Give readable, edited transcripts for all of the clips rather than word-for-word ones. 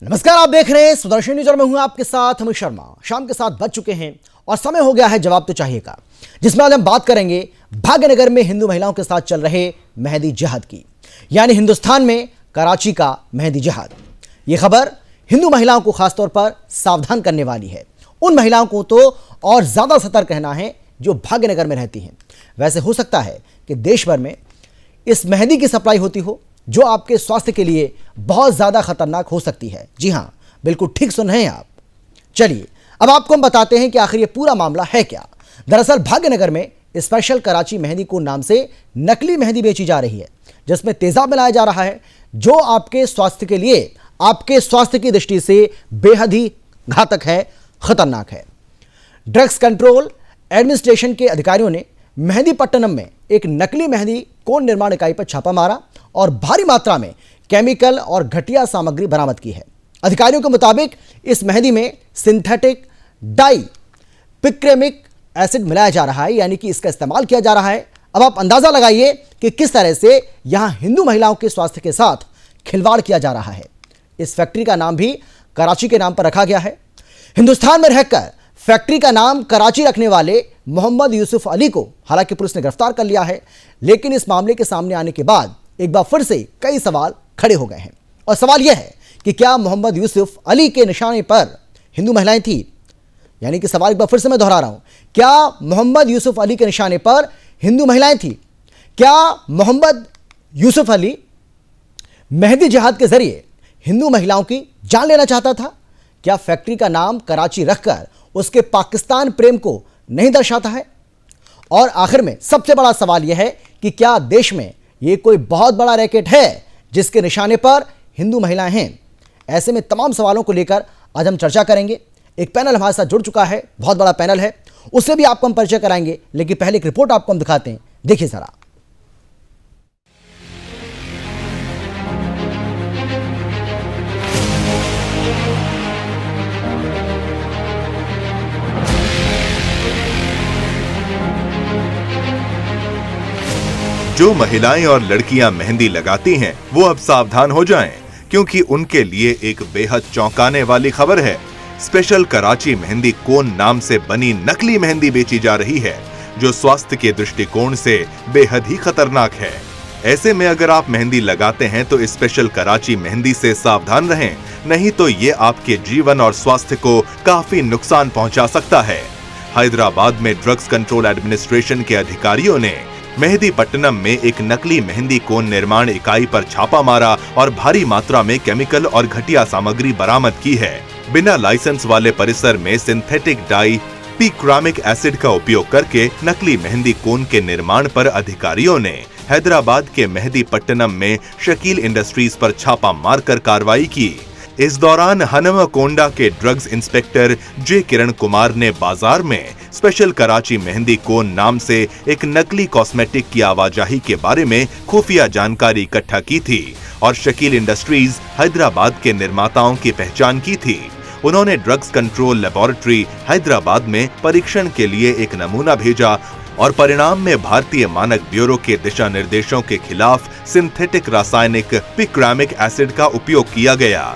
नमस्कार, आप देख रहे हैं सुदर्शन न्यूज और मैं हूं आपके साथ अमित शर्मा। शाम के 7 बज चुके हैं और समय हो गया है जवाब तो चाहिए का, जिसमें आज हम बात करेंगे भाग्यनगर में हिंदू महिलाओं के साथ चल रहे मेहंदी जिहाद की, यानी हिंदुस्तान में कराची का मेहंदी जिहाद। यह खबर हिंदू महिलाओं को खासतौर पर सावधान करने वाली है। उन महिलाओं को तो और ज्यादा सतर्क रहना है जो भाग्यनगर में रहती हैं। वैसे हो सकता है कि देश भर में इस मेहंदी की सप्लाई होती हो जो आपके स्वास्थ्य के लिए बहुत ज्यादा खतरनाक हो सकती है। जी हां, बिल्कुल ठीक सुन रहे हैं आप। चलिए अब आपको हम बताते हैं कि आखिर ये पूरा मामला है क्या। दरअसल भाग्यनगर में स्पेशल कराची मेहंदी कोन नाम से नकली मेहंदी बेची जा रही है, जिसमें तेजाब मिलाया जा रहा है, जो आपके स्वास्थ्य के लिए, आपके स्वास्थ्य की दृष्टि से बेहद ही घातक है, खतरनाक है। ड्रग्स कंट्रोल एडमिनिस्ट्रेशन के अधिकारियों ने मेहंदीपट्टनम में एक नकली मेहंदी कोन निर्माण इकाई पर छापा मारा और भारी मात्रा में केमिकल और घटिया सामग्री बरामद की है। अधिकारियों के मुताबिक इस मेहंदी में सिंथेटिक डाई पिक्रेमिक एसिड मिलाया जा रहा है, यानी कि इसका इस्तेमाल किया जा रहा है। अब आप अंदाजा लगाइए कि किस तरह से यहां हिंदू महिलाओं के स्वास्थ्य के साथ खिलवाड़ किया जा रहा है। इस फैक्ट्री का नाम भी कराची के नाम पर रखा गया है। हिंदुस्तान में रहकर फैक्ट्री का नाम कराची रखने वाले मोहम्मद यूसुफ अली को हालांकि पुलिस ने गिरफ्तार कर लिया है, लेकिन इस मामले के सामने आने के बाद एक बार फिर से कई सवाल खड़े हो गए हैं। और सवाल यह है कि क्या मोहम्मद यूसुफ अली के निशाने पर हिंदू महिलाएं थी? यानी कि सवाल एक बार फिर से मैं दोहरा रहा हूं, क्या मोहम्मद यूसुफ अली के निशाने पर हिंदू महिलाएं थी? क्या मोहम्मद यूसुफ अली मेहंदी जिहाद के जरिए हिंदू महिलाओं की जान लेना चाहता था? क्या फैक्ट्री का नाम कराची रखकर उसके पाकिस्तान प्रेम को नहीं दर्शाता है? और आखिर में सबसे बड़ा सवाल यह है कि क्या देश में यह कोई बहुत बड़ा रैकेट है जिसके निशाने पर हिंदू महिलाएं हैं? ऐसे में तमाम सवालों को लेकर आज हम चर्चा करेंगे। एक पैनल हमारे साथ जुड़ चुका है, बहुत बड़ा पैनल है, उससे भी आपको हम परिचय कराएंगे, लेकिन पहले एक रिपोर्ट आपको हम दिखाते हैं, देखिए जरा। जो महिलाएं और लड़कियां मेहंदी लगाती हैं, वो अब सावधान हो जाएं, क्योंकि उनके लिए एक बेहद चौंकाने वाली खबर है। स्पेशल कराची मेहंदी कोन नाम से बनी नकली मेहंदी बेची जा रही है, जो स्वास्थ्य के दृष्टिकोण से बेहद ही खतरनाक है। ऐसे में अगर आप मेहंदी लगाते हैं तो स्पेशल कराची मेहंदी से सावधान रहें, नहीं तो ये आपके जीवन और स्वास्थ्य को काफी नुकसान पहुंचा सकता है। हैदराबाद में ड्रग्स कंट्रोल एडमिनिस्ट्रेशन के अधिकारियों ने मेहंदीपट्टनम में एक नकली मेहंदी कोन निर्माण इकाई पर छापा मारा और भारी मात्रा में केमिकल और घटिया सामग्री बरामद की है। बिना लाइसेंस वाले परिसर में सिंथेटिक डाई पिक्रामिक एसिड का उपयोग करके नकली मेहंदी कोन के निर्माण पर अधिकारियों ने हैदराबाद के मेहंदीपट्टनम में शकील इंडस्ट्रीज पर छापा मारकर कार्रवाई की। इस दौरान हनमकोंडा के ड्रग्स इंस्पेक्टर जे किरण कुमार ने बाजार में स्पेशल कराची मेहंदी कोन नाम से एक नकली कॉस्मेटिक की आवाजाही के बारे में खुफिया जानकारी इकट्ठा की थी और शकील इंडस्ट्रीज हैदराबाद के निर्माताओं की पहचान की थी। उन्होंने ड्रग्स कंट्रोल लेबोरेटरी हैदराबाद में परीक्षण के लिए एक नमूना भेजा और परिणाम में भारतीय मानक ब्यूरो के दिशा निर्देशों के खिलाफ सिंथेटिक रासायनिक पिक्रामिक एसिड का उपयोग किया गया।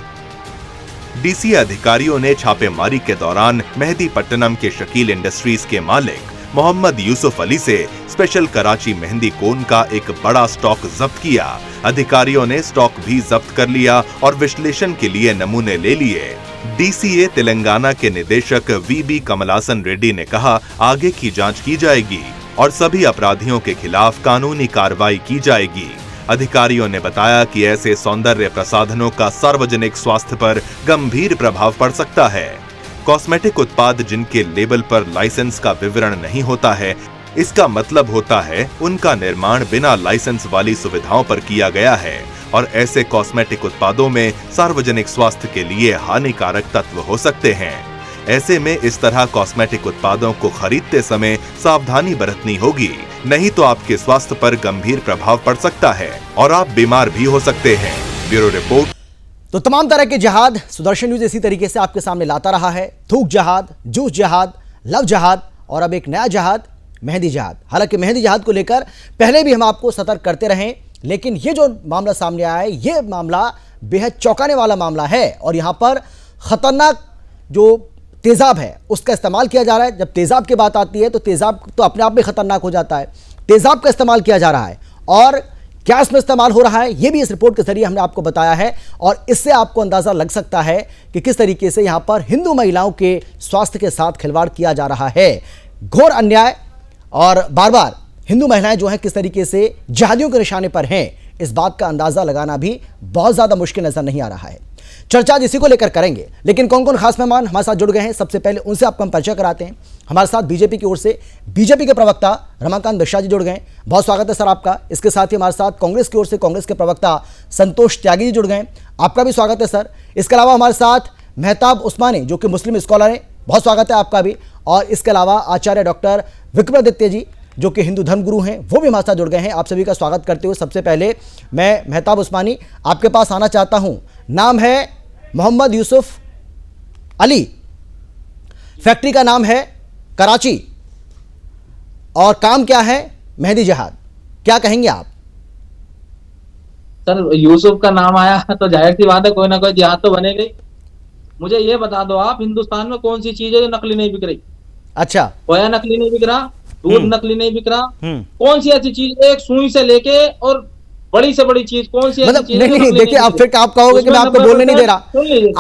डीसी अधिकारियों ने छापेमारी के दौरान मेहंदीपट्टनम के शकील इंडस्ट्रीज के मालिक मोहम्मद यूसुफ अली से स्पेशल कराची मेहंदी कोन का एक बड़ा स्टॉक जब्त किया। अधिकारियों ने स्टॉक भी जब्त कर लिया और विश्लेषण के लिए नमूने ले लिए। डीसीए तेलंगाना के निदेशक वीबी कमलासन रेड्डी ने कहा, आगे की जांच की जाएगी और सभी अपराधियों के खिलाफ कानूनी कार्रवाई की जाएगी। अधिकारियों ने बताया कि ऐसे सौंदर्य प्रसाधनों का सार्वजनिक स्वास्थ्य पर गंभीर प्रभाव पड़ सकता है। कॉस्मेटिक उत्पाद जिनके लेबल पर लाइसेंस का विवरण नहीं होता है, इसका मतलब होता है उनका निर्माण बिना लाइसेंस वाली सुविधाओं पर किया गया है और ऐसे कॉस्मेटिक उत्पादों में सार्वजनिक स्वास्थ्य के लिए हानिकारक तत्व हो सकते हैं। ऐसे में इस तरह कॉस्मेटिक उत्पादों को खरीदते समय सावधानी बरतनी होगी, नहीं तो आपके स्वास्थ्य पर गंभीर प्रभाव पड़ सकता है और आप बीमार भी हो सकते हैं। Bureau report. तो तमाम तरह के जहाद सुदर्शन न्यूज इसी तरीके से आपके सामने लाता रहा है। थूक जहाद, जूस जहाद, लव जहाद और अब एक नया जहाद मेहंदी जहाद। हालांकि मेहंदी जहाद को लेकर पहले भी हम आपको सतर्क करते रहे, लेकिन ये जो मामला सामने आया है, ये मामला बेहद चौंकाने वाला मामला है और यहाँ पर खतरनाक जो तेज़ाब है उसका इस्तेमाल किया जा रहा है। जब तेज़ाब की बात आती है तो तेज़ाब तो अपने आप में खतरनाक हो जाता है, तेज़ाब का इस्तेमाल किया जा रहा है और क्या इसमें इस्तेमाल हो रहा है ये भी इस रिपोर्ट के जरिए हमने आपको बताया है और इससे आपको अंदाज़ा लग सकता है कि किस तरीके से यहाँ पर हिंदू महिलाओं के स्वास्थ्य के साथ खिलवाड़ किया जा रहा है। घोर अन्याय और बार बार हिंदू महिलाएं जो हैं किस तरीके से जिहादियों के निशाने पर हैं, इस बात का अंदाज़ा लगाना भी बहुत ज़्यादा मुश्किल नज़र नहीं आ रहा है। चर्चा आज इसी को लेकर करेंगे, लेकिन कौन कौन खास मेहमान हमारे साथ जुड़ गए हैं, सबसे पहले उनसे आपको हम परिचय कराते हैं। हमारे साथ बीजेपी की ओर से बीजेपी के प्रवक्ता रमाकांत मिश्रा जी जुड़ गए, बहुत स्वागत है सर आपका। इसके साथ ही हमारे साथ कांग्रेस की ओर से कांग्रेस के प्रवक्ता संतोष त्यागी जी जुड़ गए, आपका भी स्वागत है सर। इसके अलावा हमारे साथ मेहताब उस्मानी जो कि मुस्लिम स्कॉलर हैं, बहुत स्वागत है आपका भी। और इसके अलावा आचार्य डॉक्टर विक्रमादित्य जी जो कि हिंदू धर्मगुरु हैं, वो भी हमारे साथ जुड़ गए हैं। आप सभी का स्वागत करते हुए सबसे पहले मैं मेहताब उस्मानी आपके पास आना चाहता हूं। नाम है मोहम्मद यूसुफ अली, फैक्ट्री का नाम है कराची और काम क्या है मेहंदी जहाद, क्या कहेंगे आप? सर यूसुफ का नाम आया तो जाहिर सी बात है कोई ना कोई जिहाद तो बनेगी। मुझे ये बता दो आप, हिंदुस्तान में कौन सी चीज है जो नकली नहीं बिक रही? अच्छा, खोया नकली नहीं बिक रहा, दूध नकली नहीं बिक रहा, कौन सी ऐसी चीज एक सुई से लेके और बड़ी से बड़ी चीज कौन सी ऐसी मतलब चीज नहीं देखिए, आप फिर आप कहोगे कि मैं आपको बोलने नहीं दे रहा।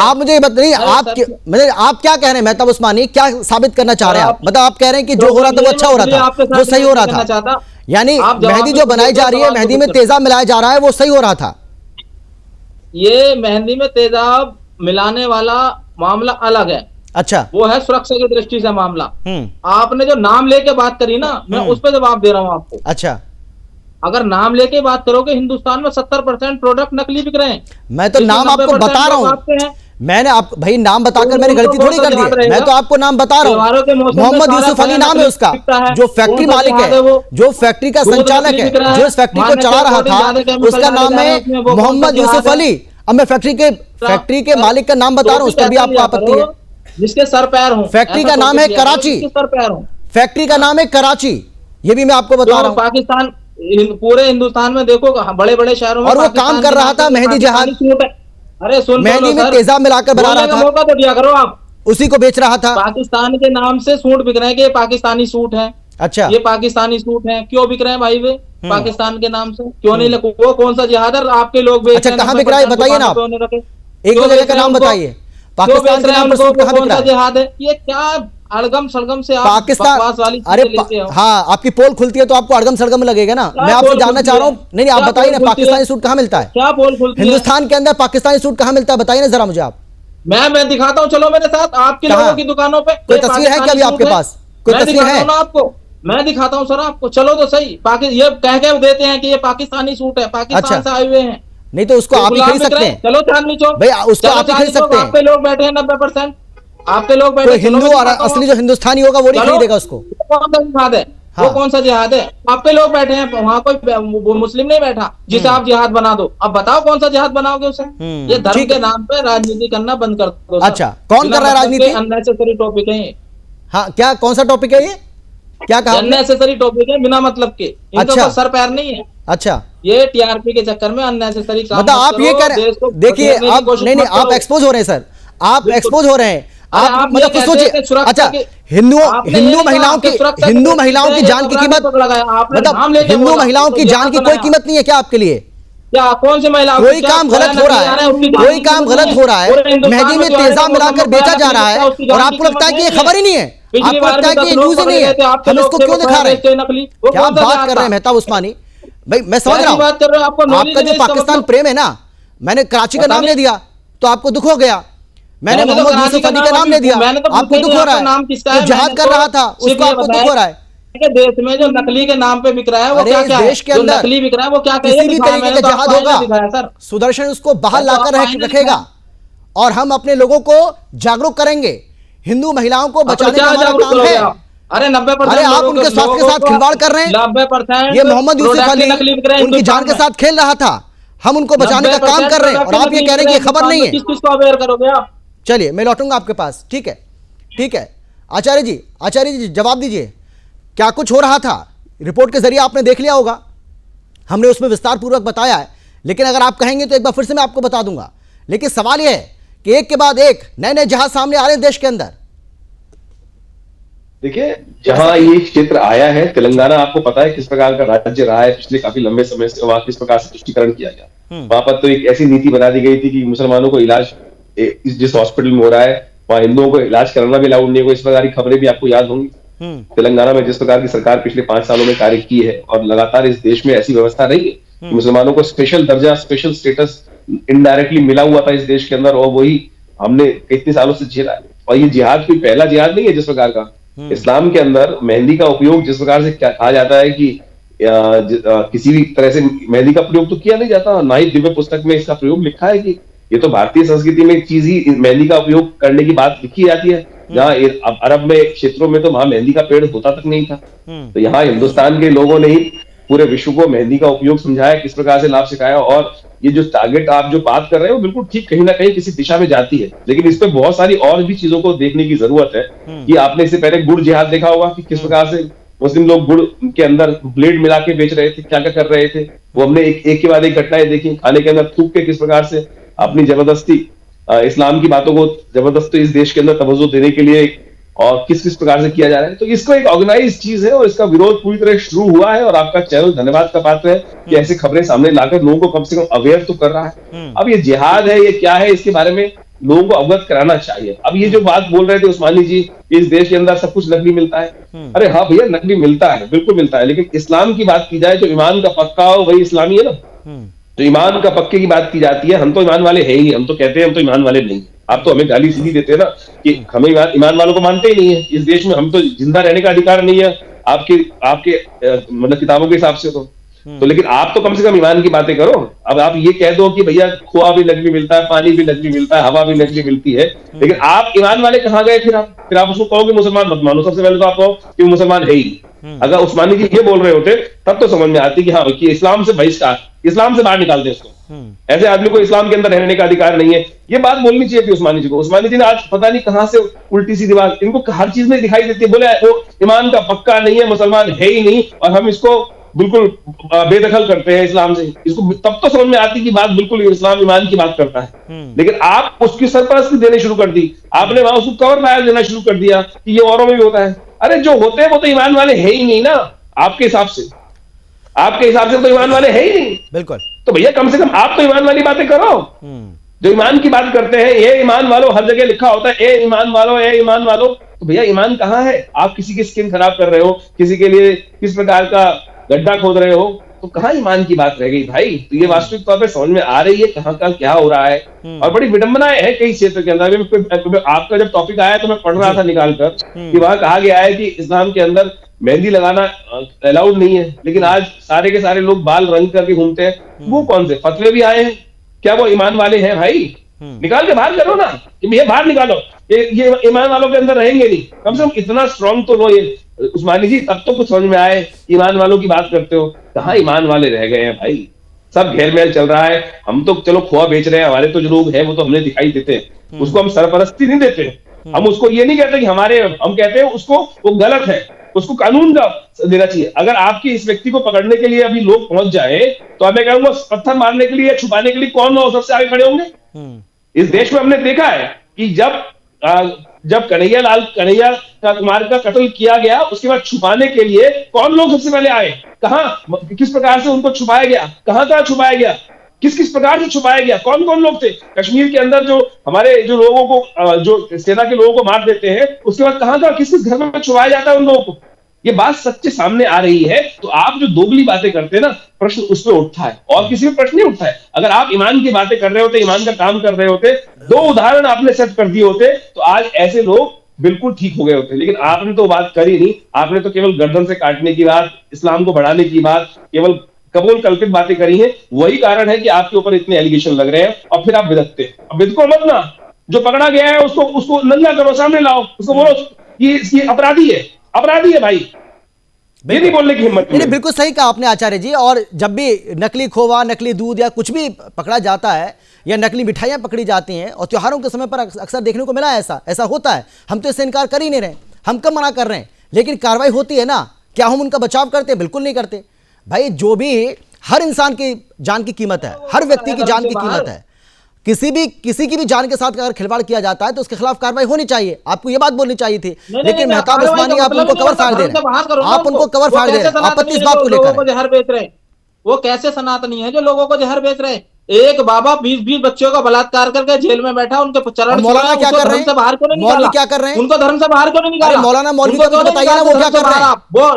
आप मुझे बताइए, आप मतलब आप क्या कह रहे हैं मेहताब उस्मानी, क्या साबित करना चाह रहे हैं आप? मतलब आप कह रहे हैं कि जो हो रहा था वो अच्छा हो रहा था, वो सही हो रहा था, यानी मेहंदी जो बनाई जा रही है, मेहंदी में तेजाब मिलाया जा रहा है, वो सही हो रहा था? ये मेहंदी में तेजाब मिलाने वाला मामला अलग है। अच्छा, वो है सुरक्षा की दृष्टि से मामला। आपने जो नाम लेके बात करी ना, मैं उस पर जवाब दे रहा हूँ आपको। अच्छा, अगर नाम लेके बात करोगे, हिंदुस्तान में 70% प्रोडक्ट नकली बिक रहे हैं। मैं तो नाम आपको बता रहा हूँ, मैंने आप भाई नाम बताकर मैंने गलती थोड़ी कर दी, मैं तो आपको नाम बता रहा हूँ। मोहम्मद यूसुफ अली नाम है उसका, जो फैक्ट्री मालिक है, जो फैक्ट्री का संचालक है, जो इस फैक्ट्री को चला रहा था, उसका नाम है मोहम्मद यूसुफ अली। अब मैं फैक्ट्री के मालिक का नाम बता रहा हूँ, उस पर भी आपको आपत्ति है? जिसके सर पैर हो। फैक्ट्री का नाम है कराची, फैक्ट्री का नाम है कराची, ये भी मैं आपको बता रहा हूँ। पाकिस्तान पूरे हिंदुस्तान में देखो, बड़े बड़े शहरों में, और वो काम कर रहा था मेहंदी जहाद। अरे सुन, मेहंदी में तेजाब मिलाकर बना रहा था, मौका तो दिया करो आप। उसी को बेच रहा था। पाकिस्तान के नाम से सूट बिक रहे हैं कि ये पाकिस्तानी सूट है। अच्छा, ये पाकिस्तानी सूट है, क्यों बिक रहे हैं भाई? वे पाकिस्तान के नाम से क्यों नहीं? वो कौन सा जिहाद है आपके लोग बेच? अच्छा, कहाँ बिक रहा है बताइए ना आप, एक दो जगह का नाम बताइए। पाकिस्तान के नाम पर सूट कहाँ बिक रहा है? जिहाद है ये? क्या अड़गम सड़गम से आप पाकिस्तान वाली अरे हाँ, आपकी पोल खुलती है तो आपको अड़गम सड़गम लगेगा ना। मैं आपसे जानना चाह रहा हूँ, नहीं आप बताइए ना, पाकिस्तानी सूट कहाँ मिलता है? क्या पोल खुलती है हिंदुस्तान के अंदर? पाकिस्तानी सूट कहाँ मिलता है बताइए ना जरा मुझे आप। मैं दिखाता हूँ, चलो मेरे साथ। आपके लोगों की दुकानों पे कोई तस्वीर है क्या अभी आपके पास? कोई तस्वीर है? आपको मैं दिखाता हूँ सर आपको, चलो तो सही। ये कह के देते हैं कि ये पाकिस्तानी सूट है, पाकिस्तान से आए हुए हैं। नहीं तो उसको आप ही खरीद सकते हैं। चलो चांदनी चौक भाई, उसको आप ही खरीद सकते हैं। आपके लोग बैठे हैं 90%, आपके लोग बैठे। हिंदू और असली जो हिंदुस्तानी होगा वो नहीं खरीदेगा उसको। कौन सा जिहाद है? वो कौन सा जिहाद है? आपके लोग बैठे हैं वहाँ, कोई मुस्लिम नहीं बैठा जिसे आप जिहाद बना दो। अब बताओ कौन सा जिहाद बनाओगे उसे? ये धर्म के नाम पे राजनीति करना बंद कर दो। अच्छा, कौन कर रहा है राजनीति? अननेसेसरी टॉपिक है ये। हाँ, क्या कौन सा टॉपिक है ये? क्या कहा? अननेसेसरी टॉपिक है, बिना मतलब के। इनका सर पैर नहीं है। अच्छा, ये टीआरपी के चक्कर में अननेसेसरी काम। मतलब आप ये कर, देखिए आप नहीं आप एक्सपोज हो रहे हैं सर, आप एक्सपोज हो रहे हैं। आप मतलब कुछ सोचिए। अच्छा, हिंदू महिलाओं की जान की कीमत, मतलब हिंदू महिलाओं की जान की कोई कीमत नहीं है क्या आपके लिए? क्या कौन सी महिला? कोई काम गलत हो रहा है, कोई काम गलत हो रहा है, मेहंदी में तेजाब मिलाकर बेचा जा रहा है और आपको लगता है कि ये खबर ही नहीं है, आपको लगता है कि ये न्यूज ही नहीं है, हम इसको क्यों दिखा रहे हैं? क्या बात कर रहे हैं मेहताब उस्मानी भाई? मैं समझ रहा हूँ आपका जो पाकिस्तान प्रेम है ना, मैंने कराची का नाम ले दिया तो आपको दुख हो गया, मैंने मोहम्मद यूसुफ अली का नाम ले दिया, आपको दुख हो रहा है। जो जिहाद कर रहा था उसको आपको दुख हो रहा है। देश में जो नकली के नाम पे बिक रहा है वो क्या क्या देश के अंदर नकली बिक रहा है वो क्या किसी भी तरीके का जिहाद होगा, सुदर्शन उसको बाहर लाकर रखेगा और हम अपने लोगों को जागरूक करेंगे। हिंदू महिलाओं को बचाने का हमारा काम है। अरे 90%, अरे आप उनके स्वास्थ्य के साथ खिलवाड़ कर रहे हैं। 90% ये मोहम्मद यूसुफ अली उनकी जान के साथ खेल रहा था, हम उनको बचाने का काम कर रहे हैं और आप ये कह रहे हैं कि ये खबर नहीं है। किस किस को अवेयर करोगे आप? चलिए मैं लौटूंगा आपके पास, ठीक है? ठीक है आचार्य जी जवाब दीजिए, क्या कुछ हो रहा था रिपोर्ट के जरिए आपने देख लिया होगा, हमने उसमें विस्तार पूर्वक बताया है, लेकिन अगर आप कहेंगे तो एक बार फिर से मैं आपको बता दूंगा। लेकिन सवाल यह है कि एक के बाद एक नए नए जहाज सामने आ रहे हैं देश के अंदर। देखिए, जहां ये क्षेत्र आया है, तेलंगाना आपको पता है किस प्रकार का राज्य रहा है पिछले काफी लंबे समय से, वहां किस प्रकार से तुष्टीकरण किया गया। वहां पर तो एक ऐसी नीति बना दी गई थी कि मुसलमानों को इलाज जिस हॉस्पिटल में हो रहा है वहां हिंदुओं को इलाज कराना भी अलाउड नहीं है। इस प्रकार की खबरें भी आपको याद होंगी। तेलंगाना में जिस प्रकार की सरकार पिछले 5 सालों में कार्य की है, और लगातार इस देश में ऐसी व्यवस्था रही है कि मुसलमानों को स्पेशल दर्जा, स्पेशल स्टेटस इनडायरेक्टली मिला हुआ था इस देश के अंदर, और वही हमने कितने सालों से झेला है। और ये जिहाद कोई पहला जिहाद नहीं है जिस प्रकार का। इस्लाम के अंदर मेहंदी का उपयोग जिस प्रकार से कहा जाता है कि किसी भी तरह से मेहंदी का प्रयोग तो किया नहीं जाता, ना ही दिव्य पुस्तक में इसका प्रयोग लिखा है कि ये तो भारतीय संस्कृति में एक चीज ही मेहंदी का उपयोग करने की बात लिखी जाती है। जहाँ अरब में क्षेत्रों में तो वहां मेहंदी का पेड़ होता तक नहीं था। तो यहाँ हिंदुस्तान के लोगों ने ही पूरे विश्व को मेहंदी का उपयोग समझाया, किस प्रकार से लाभ सिखाया। और ये जो टारगेट आप जो बात कर रहे हो बिल्कुल ठीक, कहीं ना कहीं किसी दिशा में जाती है, लेकिन इस पे बहुत सारी और भी चीजों को देखने की जरूरत है। कि आपने इससे पहले गुड़ जिहाद देखा होगा कि किस प्रकार से मुस्लिम लोग गुड़ के अंदर ब्लेड मिला के बेच रहे थे, क्या क्या कर रहे थे। वो हमने एक के बाद एक घटनाएं देखी। खाने के अंदर थूक के किस प्रकार से अपनी जबरदस्ती इस्लाम की बातों को जबरदस्ती इस देश के अंदर तवज्जो देने के लिए और किस किस प्रकार से किया जा रहा है। तो इसको एक ऑर्गेनाइज चीज है और इसका विरोध पूरी तरह शुरू हुआ है। और आपका चैनल धन्यवाद का पात्र है कि ऐसी खबरें सामने लाकर लोगों को कम से कम अवेयर तो कर रहा है। अब ये जिहाद है, ये क्या है, इसके बारे में लोगों को अवगत कराना चाहिए। अब ये जो बात बोल रहे थे उस्मानी जी, इस देश के अंदर सब कुछ नकली मिलता है। अरे हाँ भैया, नकली मिलता है, बिल्कुल मिलता है, लेकिन इस्लाम की बात की जाए तो ईमान का पक्का हो वही इस्लामी है ना। तो ईमान का पक्के की बात की जाती है। हम तो ईमान वाले है ही, हम तो कहते हैं हम तो ईमान वाले नहीं। आप तो हमें गाली सीधी देते हैं ना कि हमें ईमान वालों को मानते ही नहीं है इस देश में। हम तो जिंदा रहने का अधिकार नहीं है आपके मतलब किताबों के हिसाब से तो लेकिन आप तो कम से कम ईमान की बातें करो। अब आप ये कह दो कि भैया खोआ भी नकली मिलता है, पानी भी नकली मिलता है, हवा भी नकली मिलती है, लेकिन आप ईमान वाले कहाँ गए? फिर आप उसको कहोगे मुसलमान मत मानो। सबसे पहले तो आप कहो कि मुसलमान है ही। अगर उस्मानी जी ये बोल रहे होते तब तो समझ में आती कि हाँ कि इस्लाम से बहिष्कार, इस्लाम से बाहर निकाल दे उसको। ऐसे आदमी को इस्लाम के अंदर रहने का अधिकार नहीं है। ये बात बोलनी चाहिए थी उस्मानी जी को। उस्मानी जी ने आज पता नहीं कहां से उल्टी सीधी बात, इनको हर चीज में दिखाई देती है। बोले वो ईमान का पक्का नहीं है, मुसलमान है ही नहीं, और हम इसको बिल्कुल बेदखल करते हैं इस्लाम से। इसको तब तो समझ में आती कि बात बिल्कुल इस्लाम ईमान की बात करता है। लेकिन आप उसकी सरपरस्ती देने शुरू कर दी। आपने वहां उसको कवर फायर देना शुरू कर दिया कि ये औरों में भी होता है। अरे जो होते हैं वो तो ईमान वाले है ही नहीं ना। आपके हिसाब से तो ईमान वाले है ही नहीं। बिल्कुल। तो भैया कम से कम आप तो ईमान वाली बातें करो। जो ईमान की बात करते हैं, ये ईमान वालों, हर जगह लिखा होता है ए ईमान वालों, ए ईमान वालों। तो भैया ईमान कहाँ है? आप किसी की स्किन खराब कर रहे हो, किसी के लिए किस प्रकार का गड्ढा खोद रहे हो, तो कहाँ ईमान की बात रह गई भाई? तो ये वास्तविक तौर पर समझ में आ रही है कहाँ का क्या हो रहा है। और बड़ी विडंबनाएं है कई क्षेत्र के अंदर। आपका जब टॉपिक आया तो मैं पढ़ रहा था निकाल कर कि वहां कहा गया है कि इस्लाम के अंदर मेहंदी लगाना अलाउड नहीं है, लेकिन आज सारे के सारे लोग बाल रंग करके घूमते हैं। वो कौन से फतवे भी आए हैं? क्या वो ईमान वाले हैं भाई? निकाल के बाहर करो ना कि भैया बाहर निकालो, ये ईमान वालों के अंदर रहेंगे नहीं। कम से कम इतना स्ट्रांग तो लो ये उस्मानी जी, तब तो कुछ समझ में आए। ईमान वालों की बात करते हो, कहाँ ईमान वाले रह गए हैं भाई? सब घेर मेल चल रहा है। हम तो चलो खोआ बेच रहे हैं, हमारे तो जो लोग हैं वो तो हमें दिखाई देते हैं, उसको हम सरपरस्ती नहीं देते। हम उसको ये नहीं कहते कि हमारे, हम कहते हैं उसको वो गलत है, उसको कानून का देना चाहिए। अगर आपके इस व्यक्ति को पकड़ने के लिए अभी लोग पहुंच जाए तो मैं कहूंगा पत्थर मारने के लिए, छुपाने के लिए कौन लोग सबसे आगे खड़े होंगे? इस देश में हमने देखा है कि जब कन्हैया कुमार का कत्ल किया गया, उसके बाद छुपाने के लिए कौन लोग सबसे पहले आए? कहां, किस प्रकार से उनको छुपाया गया? कहां छुपाया गया? किस किस प्रकार से छुपाया गया? कौन कौन लोग थे? कश्मीर के अंदर जो हमारे जो लोगों को, जो सेना के लोगों को मार देते हैं, उसके बाद कहां किस किस घर में छुपाया जाता है उन लोगों को? ये बात सच्चे सामने आ रही है। तो आप जो दोगली बातें करते हैं ना, प्रश्न उस पर उठता है और किसी में प्रश्न नहीं उठता है। अगर आप ईमान की बातें कर रहे होते, ईमान का काम कर रहे होते, 2 उदाहरण आपने सेट कर दिए होते, तो आज ऐसे लोग बिल्कुल ठीक हो गए होते। लेकिन आपने तो बात करी नहीं। आपने तो केवल गर्दन से काटने की बात, इस्लाम को बढ़ाने की बात, केवल कबूल कल्पित बातें करी हैं। वही कारण है कि आपके ऊपर इतने एलिगेशन लग रहे हैं और फिर आप बिदकते हैं। अब बिदको मत ना, जो पकड़ा गया है उसको नंगा करो, सामने लाओ, उसको बोलो ये अपराधी है भाई। ये नहीं बोलने की हिम्मत नहीं, बिल्कुल सही कहा आपने आचार्य जी। और जब भी नकली खोवा, नकली दूध या कुछ भी पकड़ा जाता है या नकली मिठाइयां पकड़ी जाती हैं, और त्योहारों के समय पर अक्सर देखने को मिला है ऐसा होता है। हम तो इससे इनकार कर ही नहीं रहे, हम कब मना कर रहे हैं, लेकिन कार्रवाई होती है ना, क्या हम उनका बचाव करते हैं? बिल्कुल नहीं करते भाई। जो भी, हर इंसान की जान की कीमत है, हर व्यक्ति की जान की कीमत है। किसी की भी जान के साथ अगर खिलवाड़ किया जाता है तो उसके खिलाफ कार्रवाई होनी चाहिए। आपको ये बात बोलनी चाहिए थी, लेकिन मेहताब उस्मानी आप उनको कवर फाड़ दे रहे हैं, आप उनको कवर फाड़ दे रहे हैं। आपत्ति इस बात को लेकर है। जहर बेच रहे, वो कैसे सनातनी है जो लोगों को जहर बेच रहे हैं? एक बाबा 20-20 बच्चों का बलात्कार करके जेल में बैठा, उनके चरण मौलाना क्या कर रहे हैं? बाहर क्यों नहीं निकाला? मौलवी क्या कर रहे हैं? उनको धर्म से बाहर क्यों नहीं निकाला? मौलाना मौलवी को बताइए ना, वो क्या कर रहे हैं? वो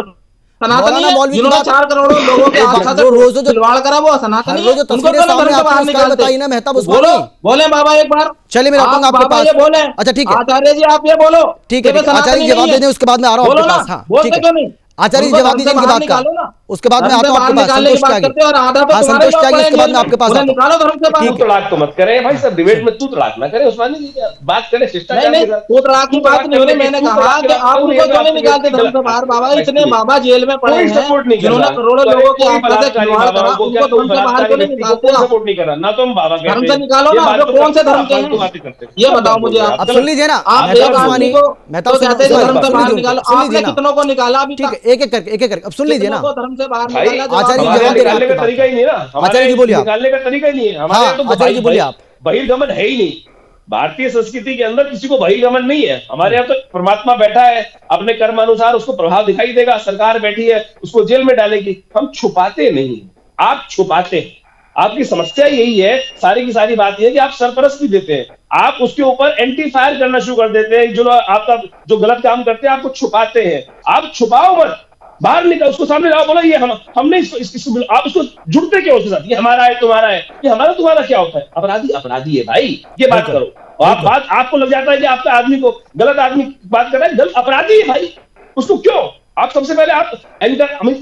सनातनी है, जिन्होंने 4 करोड़ लोगों के आस्था से खिलवाड़ करा, वो सनातनी है। उनको क्यों धर्म से बाहर निकालते? बताइए ना मेहताब बोलो, उस्मानी। बोले बाबा एक बार। चलिए मैं लौटूंगा आपके पास। ये बोले, अच्छा ठीक है आचार्य जी आप ये बोलो, ठीक है, आचार्य जी जवाब दे दें, उसके बाद मैं आ रहा हूँ आपके पास। हाँ ठीक है, आचार्य जी जवाब दीजिए इनकी बात का, उसके बाद मैं आता हूँ आपके पास। संतोष त्यागी, हाँ संतोष त्यागी, उसके बाद मैं आपके पास आता हूँ। तू तड़ाक तो मत करे भाई, सब डिबेट में तू तड़ाक ना करे, उस्मानी जी बात करे शिष्टाचार। नहीं तू तड़ाक की बात नहीं हो रही। मैंने कहा कि आप उनको क्यों नहीं निकालते धर्म से बाहर? बाबा इतने बाबा जेल में पड़े हैं जिन्होंने करोड़ों लोगों की आस्था से खिलवाड़ करा, उनको धर्म से बाहर क्यों नहीं निकालते? सपोर्ट नहीं कर रहा ना तुम बाबा धर्म से निकालो ना, जो कौन से धर्म के हैं ये बताओ मुझे आप। अब सुन लीजिए ना, आप एक आदमी को तो कहते हैं धर्म से बाहर निकालो, आपने कितनों को निकाला अभी ठीक तक? है, एक एक करके अब सुन लीजिए ना। धर्म से बाहर भाई निकाला, आचार्य जी हमारे जवाब दे रहे हैं निकालने का आपकी तरीका ही नहीं है ना, आचार्य जी बोलिए आप। निकालने का तरीका ही नहीं है हमारे। हाँ, आचार्य जी बोलिए आप। बहिर्गमन है ही नहीं भारतीय संस्कृति के अंदर, किसी को बहिर्गमन नहीं है। हमारे यहाँ तो परमात्मा बैठा है, अपने कर्म अनुसार उसको प्रभाव दिखाई देगा। सरकार बैठी है, उसको जेल में डालेगी। हम छुपाते नहीं, आप छुपाते हैं। आपकी समस्या यही है, सारी की सारी बात यह है कि आप सरपरस्ती देते हैं, आप उसके ऊपर एंटी फायर करना शुरू कर देते हैं। जो आपका जो गलत काम करते हैं आपको छुपाते हैं। आप छुपाओ मत, बाहर निकल, उसको सामने लाओ, बोलो ये हमने इसको आप उसको जुड़ते क्यों उसके साथ? ये हमारा है तुम्हारा है, ये हमारा तुम्हारा क्या होता है? अपराधी अपराधी है भाई, ये बात करो। और आप बात आपको लग जाता है कि आपका आदमी को गलत आदमी बात कर रहा है, गलत अपराधी है भाई, उसको क्यों? आप सबसे पहले आप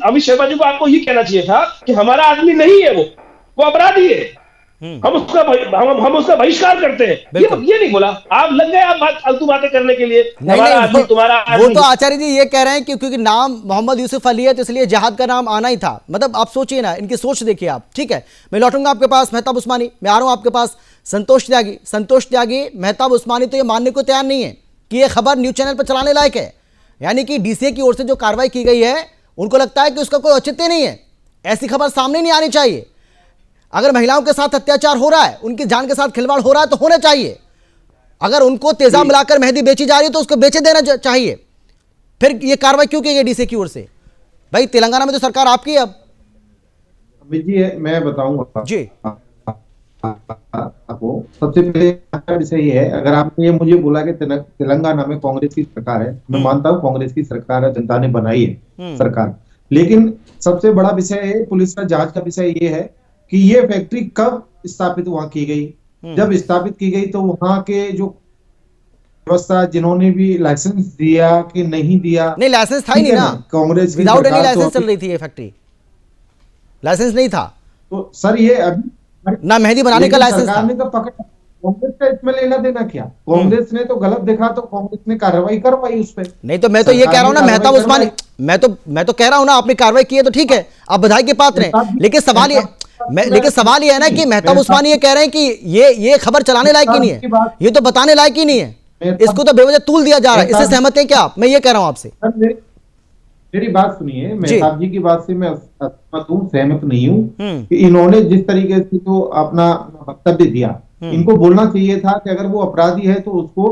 अमित शर्मा जी को आपको ये कहना चाहिए था कि हमारा आदमी नहीं है, वो अपराधी है, हम उसका बहिष्कार करते हैं। ये नहीं बोला, आप लग गए आप फालतू बातें करने के लिए। हमारा आदमी तुम्हारा आदमी। वो तो आचार्य जी ये कह रहे हैं कि क्योंकि नाम मोहम्मद यूसुफ अली है तो इसलिए जिहाद का नाम आना ही था। मतलब आप सोचिए ना, इनकी सोच देखिए आप। ठीक है, मैं लौटूंगा आपके पास मेहताब उस्मानी। मैं आ रहा हूं आपके पास संतोष त्यागी। मेहताब उस्मानी तो ये मानने को तैयार नहीं है कि ये खबर न्यूज चैनल पर चलाने लायक है। यानी कि डीसीए की ओर से जो कार्रवाई की गई है, उनको लगता है कि उसका कोई औचित्य नहीं है, ऐसी खबर सामने नहीं आनी चाहिए। अगर महिलाओं के साथ अत्याचार हो रहा है, उनकी जान के साथ खिलवाड़ हो रहा है तो होना चाहिए। अगर उनको तेजाब मिलाकर मेहंदी बेची जा रही है तो उसको बेचे देना चाहिए। फिर ये कार्रवाई क्यों की गई डीसी की ओर से? भाई तेलंगाना में तो सरकार आपकी है अब। अमित जी मैं बताऊंगा जी आपको। सबसे पहले विषय ये है, अगर आपने ये मुझे बोला कि तेलंगाना में कांग्रेस की सरकार है, मैं मानता हूँ कांग्रेस की सरकार है, जनता ने बनाई है सरकार। लेकिन सबसे बड़ा विषय है, पुलिस का जांच का विषय ये है कि ये फैक्ट्री कब स्थापित वहां की गई। जब स्थापित की गई तो वहां के जो व्यवस्था, जिन्होंने भी लाइसेंस दिया कि नहीं दिया, नहीं लाइसेंस था ही नहीं ना, कांग्रेस विदाउट एनी लाइसेंस चल रही थी ये फैक्ट्री, लाइसेंस नहीं था। तो सर ये अभी ना मेहंदी बनाने का लाइसेंस था। सरकार ने तो पकड़, कांग्रेस का इसमें लेना देना क्या? कांग्रेस ने तो गलत देखा तो कांग्रेस ने कार्रवाई करवाई उस पर। नहीं तो मैं तो ये कह रहा हूँ ना मेहताब उस्मानी, मैं तो कह रहा हूँ ना, आपने कार्रवाई की है तो ठीक है, आप बधाई के पात्र हैं। लेकिन सवाल ये है ना कि मेहताब उस्मानी ये कह रहे हैं कि ये खबर चलाने लायक ही नहीं है, ये तो बताने लायक ही नहीं है, इसको तो बेवजह तूल दिया जा रहा है। इससे सहमत हैं क्या आप? मैं ये कह रहा हूँ आपसे। मेरी बात सुनिए, मेहताब जी की बात से मैं सहमत नहीं हूँ कि इन्होंने जिस तरीके से तो अपना वक्तव्य दिया, इनको बोलना चाहिए था कि अगर वो अपराधी है तो उसको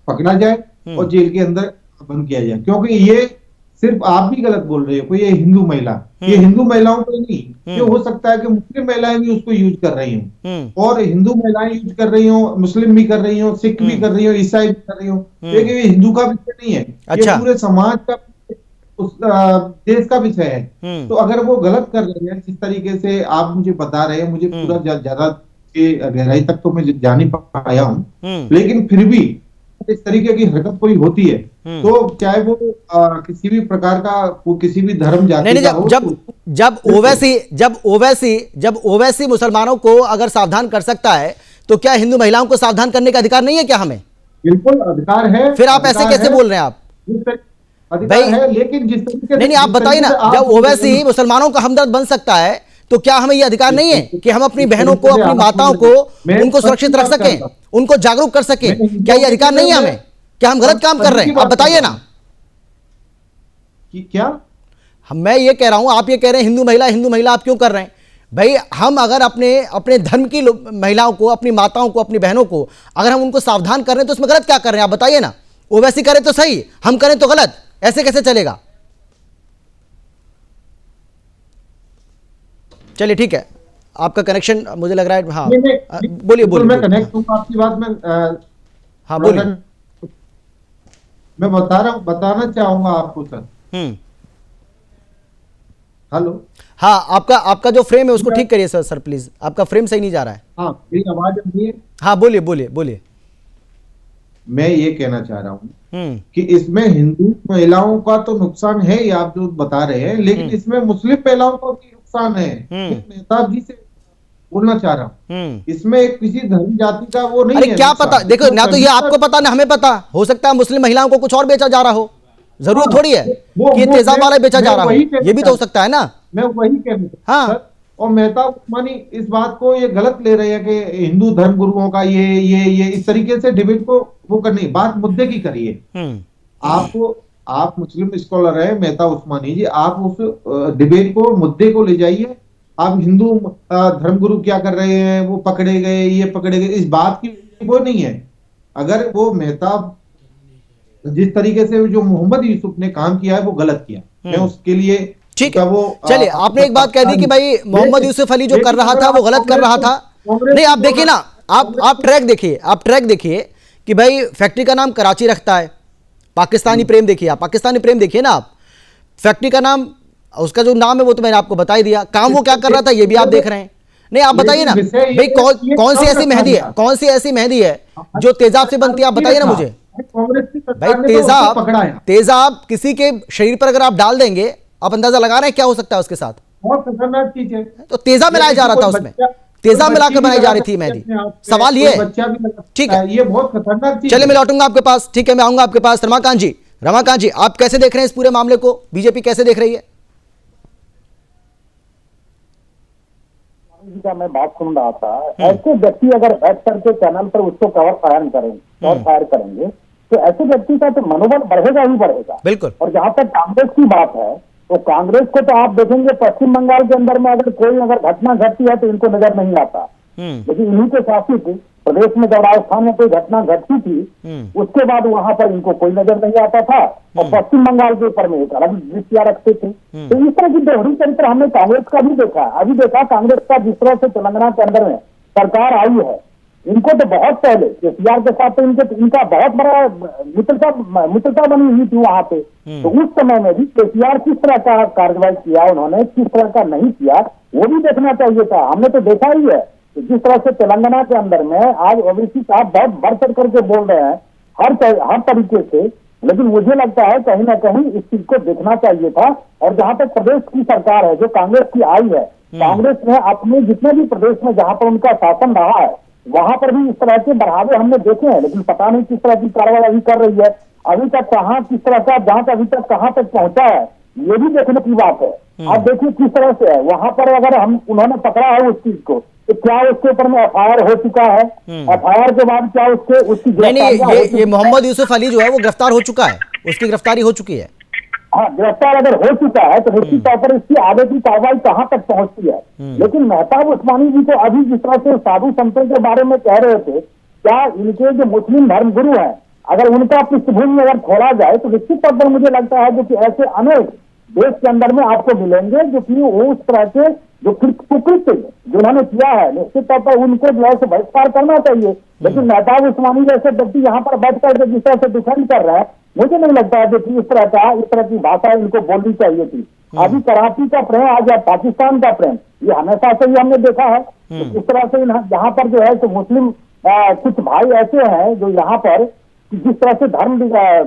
पकड़ा जाए और जेल के अंदर बंद किया जाए। क्योंकि ये सिर्फ आप भी गलत बोल रहे हो, कोई ये हिंदू महिला, ये हिंदू महिलाओं को नहीं, ये हो सकता है कि मुस्लिम महिलाएं भी उसको यूज कर रही हूँ, और हिंदू महिलाएं यूज कर रही हो, मुस्लिम भी कर रही हो, सिख भी कर रही हो, ईसाई भी कर रही हो। लेकिन ये हिंदू का विषय नहीं है, ये पूरे समाज का, उस देश का विषय है। तो अगर वो गलत कर रहे हैं जिस तरीके से आप मुझे बता रहे हैं, मुझे पूरा ज्यादा गहराई तक तो मैं जा नहीं पाया हूँ, लेकिन फिर भी इस तरीके की हरकत कोई होती है तो चाहे वो किसी भी प्रकार का, वो किसी भी धर्म जाति का हो, जब ओवैसी मुसलमानों को अगर सावधान कर सकता है तो क्या हिंदू महिलाओं को सावधान करने का अधिकार नहीं है क्या हमें? बिल्कुल अधिकार है। फिर आप ऐसे कैसे बोल रहे हैं? आप अधिकार है, लेकिन जिस तरीके नहीं आप बताइए ना, जब ओवैसी मुसलमानों का हमदर्द बन सकता है तो क्या हमें यह अधिकार नहीं है कि हम अपनी बहनों को, अपनी माताओं को, उनको सुरक्षित रख सकें, उनको जागरूक कर सकें? क्या ये अधिकार नहीं है हमें? क्या हम गलत काम कर रहे हैं? आप बताइए ना। कि क्या? मैं ये कह रहा हूं, आप ये कह रहे हैं हिंदू महिला आप क्यों कर रहे हैं भाई? हम अगर अपने धर्म की महिलाओं को, अपनी माताओं को, अपनी बहनों को अगर हम उनको सावधान कर रहे हैं तो उसमें गलत क्या कर रहे हैं? आप बताइए ना। वो वैसे करें तो सही, हम करें तो गलत, ऐसे कैसे चलेगा? चलिए ठीक है, आपका कनेक्शन मुझे लग रहा है। हाँ बोलिए बोलिए। मैं कनेक्ट हूँ आपकी बात में। हाँ बोलिए। मैं बताना चाहूंगा आपको सर। हेलो। हाँ, आपका जो फ्रेम है उसको ठीक करिए सर प्लीज, आपका फ्रेम सही नहीं जा रहा है। हाँ, मेरी आवाज आ रही है? हाँ बोलिए बोलिए बोलिए। मैं ये कहना चाह रहा हूँ कि इसमें हिंदू महिलाओं का तो नुकसान है ही, आप जो बता रहे हैं, लेकिन इसमें मुस्लिम महिलाओं का भी नुकसान है। मेहताब जी से बोलना चाह रहा हूँ, इसमें एक किसी धर्म जाति का वो नहीं है। अरे क्या पता, देखो ना तो ये आपको पता ना हमें पता, हो सकता है मुस्लिम महिलाओं को कुछ और बेचा जा रहा हो, जरूर थोड़ी है कि तेजाब वाला बेचा जा रहा हो, ये भी तो हो सकता है ना। मैं वही कहना चाहता हूं। हाँ। और मेहताब उस्मानी इस बात को ये गलत ले रहे हैं कि हिंदू धर्म गुरुओं का ये इस तरीके से डिबेट को वो करनी, बात मुद्दे की करिए। आप मुस्लिम स्कॉलर है मेहताब उस्मानी जी, आप उस डिबेट को, मुद्दे को ले जाइए। आप हिंदू धर्मगुरु क्या कर रहे हैं, वो पकड़े गए, ये पकड़े गए, इस बात की वो नहीं है। अगर वो मेहताब जिस तरीके से जो मोहम्मद यूसुफ ने काम किया है वो गलत किया, मैं उसके लिए ठीक है। वो चलिए, आपने एक बात कह दी कि भाई मोहम्मद यूसुफ अली जो कर रहा था वो गलत कर रहा था। नहीं, आप देखिए ना, आप ट्रैक देखिए कि भाई फैक्ट्री का नाम कराची रखता है, पाकिस्तानी प्रेम देखिए, आप पाकिस्तानी प्रेम देखिए ना, आप फैक्ट्री का नाम, उसका जो नाम है वो तो मैंने आपको बता ही दिया, काम वो क्या कर रहा था ये भी आप देख रहे हैं। नहीं, आप बताइए ना भाई, कौन सी ऐसी मेहंदी है, कौन सी ऐसी मेहंदी है जो तेजाब से बनती है? आप बताइए ना मुझे भाई। तेजाब किसी के शरीर पर अगर आप डाल देंगे, आप अंदाजा लगा रहे हैं क्या हो सकता है उसके साथ? बहुत खतरनाक चीज है। तो तेजाब मिलाया जा रहा था उसमें, तेजाब मिलाकर बनाई जा रही थी मेहंदी। सवाल ये है, ठीक है, ये बहुत खतरनाक चीज। चलिए मैं लौटूंगा आपके पास, ठीक है, मैं आऊंगा आपके पास। रमाकांत जी आप कैसे देख रहे हैं इस पूरे मामले को? बीजेपी कैसे देख रही है? मैं बात सुन रहा था, ऐसे व्यक्ति अगर बैठ करके चैनल पर उसको कवर फायर करेंगे तो ऐसे व्यक्ति का तो मनोबल बढ़ेगा ही बढ़ेगा। बिल्कुल। और जहां तक कांग्रेस की बात है, तो कांग्रेस को तो आप देखेंगे पश्चिम बंगाल के अंदर में अगर घटना घटती है तो इनको नजर नहीं आता, लेकिन इन्हीं के शासित प्रदेश में जब राजस्थान में कोई घटना घटती थी उसके बाद वहां पर इनको कोई नजर नहीं आता था, और पश्चिम बंगाल के ऊपर में एक अलग दृष्टिया रखते थे। तो इस तरह की दोहरी चरित्र हमने कांग्रेस का भी देखा। अभी देखा कांग्रेस का जिस तरह से तेलंगाना के अंदर में सरकार आई है, इनको तो बहुत पहले केसीआर के साथ तो इनका बहुत बड़ा मित्रता बनी हुई थी वहां पे। तो उस समय में भी केसीआर किस तरह का कार्रवाई किया उन्होंने, किस तरह का नहीं किया, वो भी देखना चाहिए था। हमने तो देखा ही है जिस तरह से तेलंगाना के अंदर में आज ओवैसी साहब बहुत बढ़ चढ़ करके बोल रहे हैं हर तरीके से, लेकिन मुझे लगता है कहीं ना कहीं इस चीज को देखना चाहिए था। और जहां तक प्रदेश की सरकार है जो कांग्रेस की आई है, कांग्रेस ने अपने जितने भी प्रदेश में जहां पर उनका शासन रहा है वहां पर भी इस तरह के बढ़ावे हमने देखे हैं, लेकिन पता नहीं किस तरह की कार्रवाई अभी कर रही है, अभी तक कहाँ किस तरह का जांच अभी तक कहाँ तक पहुंचा है, ये भी देखने की बात है। आप देखिए किस तरह से है वहां पर, अगर उन्होंने पकड़ा है उस चीज को तो क्या उसके ऊपर में एफआईआर हो चुका है, एफआईआर के बाद क्या उसकी नहीं, ये मोहम्मद यूसुफ अली जो है वो गिरफ्तार हो चुका है, उसकी गिरफ्तारी हो चुकी है। हाँ, गिरफ्तार अगर हो चुका है तो निश्चित तौर पर इसकी आगे की कार्रवाई कहाँ तक पहुंचती है। लेकिन मेहताब उस्मानी जी को अभी जिस तरह से साधु संतों के बारे में कह रहे थे, क्या इनके जो मुस्लिम धर्मगुरु हैं अगर उनका पृष्ठभूमि में अगर खोला जाए तो निश्चित तौर पर मुझे लगता है जो कि ऐसे अनेक देश के अंदर में आपको मिलेंगे जो कि वो उस तरह के जो कुकृत्य जो उन्होंने किया है, निश्चित तौर पर उनको जो है बहिष्कार करना चाहिए। लेकिन मेहताब उस्मानी जैसे व्यक्ति यहाँ पर बैठ करके जिस तरह से डिफेंड कर रहे हैं, मुझे नहीं लगता है कि इस तरह की भाषा इनको बोलनी चाहिए थी। अभी कराची का प्रेम आ गया, पाकिस्तान का प्रेम, ये हमेशा से ही हमने देखा है। तो इस तरह से यहाँ पर जो है तो मुस्लिम कुछ भाई ऐसे हैं जो यहाँ पर जिस तरह से धर्म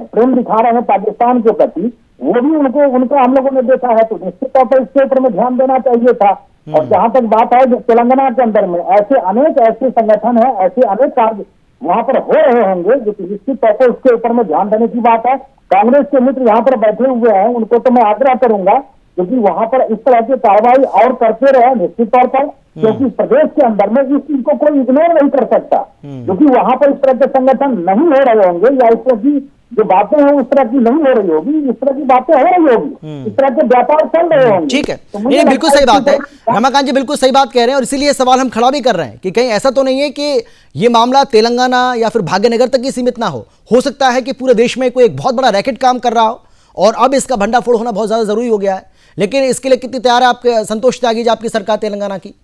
प्रेम दिखा रहे हैं पाकिस्तान के प्रति, वो भी उनका हम लोगों ने देखा है। तो निश्चित तौर पर इसके ऊपर में ध्यान देना चाहिए था। और जहां तक बात है जो तेलंगाना के अंदर में अनेक ऐसे संगठन है, ऐसे अनेक कार्य वहां पर हो रहे होंगे जो निश्चित तौर पर उसके ऊपर में ध्यान देने की बात है। कांग्रेस के मित्र यहाँ पर बैठे हुए हैं, उनको तो मैं आग्रह करूंगा क्योंकि वहां पर इस तरह की कार्रवाई और करते रहे निश्चित तौर पर, क्योंकि प्रदेश के अंदर में इस चीज को कोई इग्नोर नहीं कर सकता, क्योंकि वहां पर इस तरह के संगठन नहीं हो रहे होंगे या इस तरह की जो बातें हैं उस तरह की नहीं हो रही होगी, इस तरह की बातें हो रही होगी, इस तरह के व्यापार चल रहे होंगे। ठीक है, तो मुझे नहीं बिल्कुल लगता सही बात है, कि रमाकांत जी बिल्कुल सही बात कह रहे हैं, और इसीलिए सवाल हम खड़ा भी कर रहे हैं कि कहीं ऐसा तो नहीं है कि ये मामला तेलंगाना या फिर भाग्यनगर तक ही सीमित ना हो सकता है कि पूरे देश में कोई एक बहुत बड़ा रैकेट काम कर रहा हो और अब इसका भंडाफोड़ होना बहुत ज्यादा जरूरी हो गया है। लेकिन इसके लिए कितनी तैयार है आपके संतोष त्यागी जी, आपकी सरकार तेलंगाना की?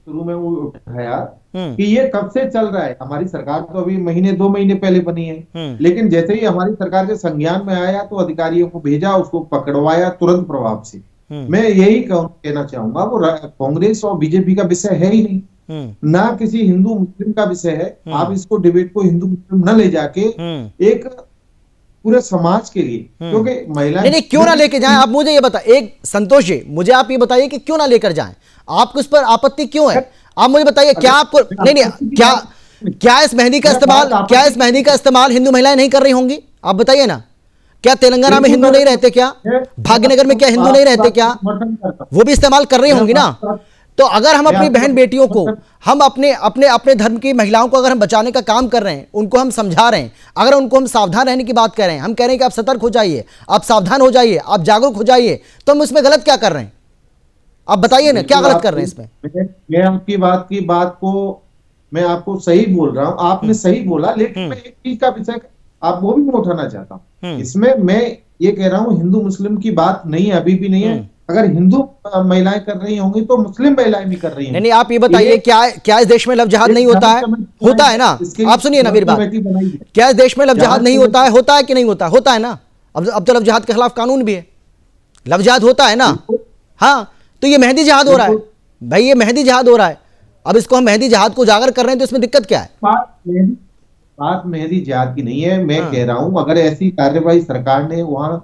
शुरू में वो उठाया कि ये कब से चल रहा है, हमारी सरकार तो अभी महीने 2 महीने पहले बनी है, लेकिन जैसे ही हमारी सरकार के संज्ञान में आया तो अधिकारियों को भेजा, उसको पकड़वाया तुरंत प्रभाव से। मैं यही कहना चाहूंगा, वो कांग्रेस और बीजेपी का विषय है ही नहीं, ना किसी हिंदू मुस्लिम का विषय है। आप इसको डिबेट को हिंदू मुस्लिम न ले जाके एक पूरे समाज के लिए, क्योंकि महिलाएं नहीं क्यों ना लेके जाएं, आप मुझे ये बताएं, एक संतोष जी मुझे आप ये बताइए कि क्यों ना लेकर जाएं, आपको इस पर आपत्ति क्यों है? आप मुझे बताइए, क्या आपको नहीं क्या इस मेहंदी का इस्तेमाल हिंदू महिलाएं नहीं कर रही होंगी? आप बताइए ना, क्या तेलंगाना में हिंदू नहीं रहते? क्या भाग्यनगर में क्या हिंदू नहीं रहते? क्या वो भी इस्तेमाल कर रही होंगी ना? तो अगर हम अपनी बहन बेटियों को, हम अपने अपने अपने धर्म की महिलाओं को अगर हम बचाने का काम कर रहे हैं, उनको हम समझा रहे हैं, अगर उनको हम सावधान रहने की बात कर रहे हैं, हम कह रहे हैं कि आप सतर्क हो जाइए, आप सावधान हो जाइए, आप जागरूक हो जाइए, तो हम इसमें गलत क्या कर रहे हैं? आप बताइए ना, क्या गलत कर रहे हैं इसमें? मैं आपकी बात को मैं आपको सही बोल रहा हूँ, आपने सही बोला, लेकिन मैं एक चीज का विषय आप वो भी मैं उठाना चाहता हूँ। इसमें मैं ये कह रहा हूँ, हिंदू मुस्लिम की बात नहीं है, अभी भी नहीं है। अगर हिंदू महिलाएं कर रही होंगी तो मुस्लिम महिलाएं भी कर रही होंगी। नहीं, आप ये बताइए, क्या इस देश में लव जिहाद नहीं होता है? होता है ना? आप सुनिए ना मेरी बात, क्या इस देश में लव जिहाद नहीं होता है? होता है कि नहीं होता? होता है ना। अब तो लव जिहाद के खिलाफ कानून भी है, लव जिहाद होता है ना। हाँ, तो ये मेहंदी जिहाद हो रहा है भाई, ये मेहंदी जिहाद हो रहा है। अब इसको हम मेहंदी जिहाद को उजागर कर रहे हैं, तो इसमें दिक्कत क्या है? बात मेहंदी जिहाद की नहीं है। मैं कह रहा हूं, अगर ऐसी कार्यवाही सरकार ने वहां